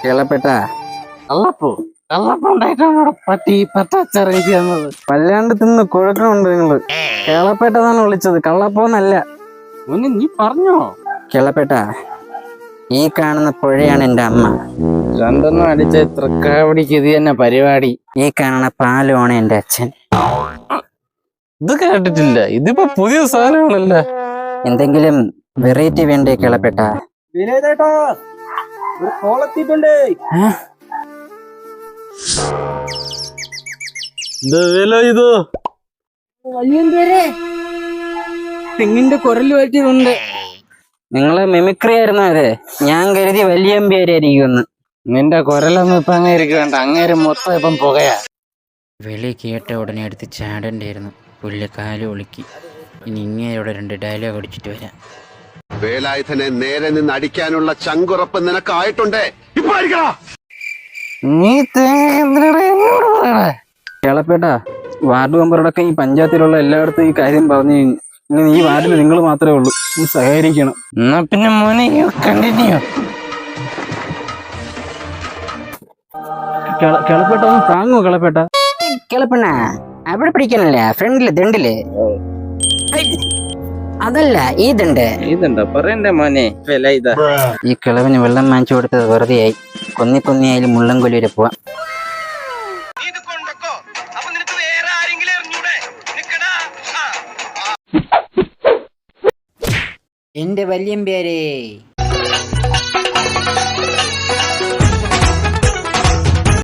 കേളപ്പെട്ട കള്ളപ്പം ഉണ്ടായിട്ടാണ് പട്ടി പത്തച്ചറിയിച്ച് തന്നത്. വല്ലാണ്ട് തിന്ന് കുഴക്കമുണ്ട് നിങ്ങള്. കേളപ്പെട്ടതാണ് വിളിച്ചത്, കള്ളപ്പോന്നല്ല. നീ പറഞ്ഞോ? കേളപ്പെട്ട, ഈ കാണുന്ന പുഴയാണ് എന്റെ അമ്മ. രണ്ടെണ്ണം അടിച്ച തൃക്കാവടിക്ക് ഇത് തന്നെ പരിപാടി. ഈ കാണുന്ന പാലമാണ് എന്റെ അച്ഛൻ. ഇത് കേട്ടിട്ടില്ല, ഇതിപ്പോ പുതിയ സാധനമാണല്ലോ. എന്തെങ്കിലും വെറൈറ്റി വേണ്ടേ കേളപ്പെട്ട? തെങ്ങിന്റെ കുരല് പറ്റിയതുണ്ട്. നിങ്ങള് മിമിക്രി ആയിരുന്നു അതെ. ഞാൻ കരുതി വലിയമ്പേരായിരിക്കുമെന്ന്. നിന്റെ കുരലൊന്നും ഇപ്പൊ അങ്ങേരിക്ക് വേണ്ട, അങ്ങേര് മൊത്തം ഇപ്പം പുകയാ. വിളി കേട്ട ഉടനെ എടുത്ത് ചാടണ്ടായിരുന്നു. പുല്ല് കാല് ഒളുക്കി. ഇനി ഇങ്ങനെയോടെ 2 ഡയലോഗ് അടിച്ചിട്ട് വരാം. വേലായുധനെ നേരെ നിന്ന് അടിക്കാനുള്ള ചങ്കുറപ്പ് നിനക്കായിട്ടുണ്ടേ. ഇപ്പൊ അടിക്കടാ. നീ കേളപ്പേട്ട, വാർഡ് മെമ്പറോടൊക്കെ ഈ പഞ്ചായത്തിലുള്ള എല്ലായിടത്തും ഈ കാര്യം പറഞ്ഞു. ഇനി ഈ വാർഡിൽ നിങ്ങൾ മാത്രമേ ഉള്ളൂ, നീ സഹകരിക്കണം. എന്നാ പിന്നെ മോനെ കണ്ടിന്യൂ. കിളപ്പേട്ട ഒന്ന് താങ്ങോ കിളപ്പേട്ട? കിളപ്പണ്ണ അവിടെ പിടിക്കാനല്ലേ, ഫ്രണ്ടില് ദണ്ടില്. അതല്ല ഈ ദണ്ട്. ഇതുണ്ടോ പറയണ്ടേ മോനെ? വില ഇതാ. ഈ കിളവിന് വെള്ളം വാങ്ങിച്ചു കൊടുത്തത് വെറുതെയായി. കൊന്നിക്കൊന്നിയായാലും മുള്ളംകൊല്ലി വരെ പോവാം. എന്റെ വല്യമ്പേരേ,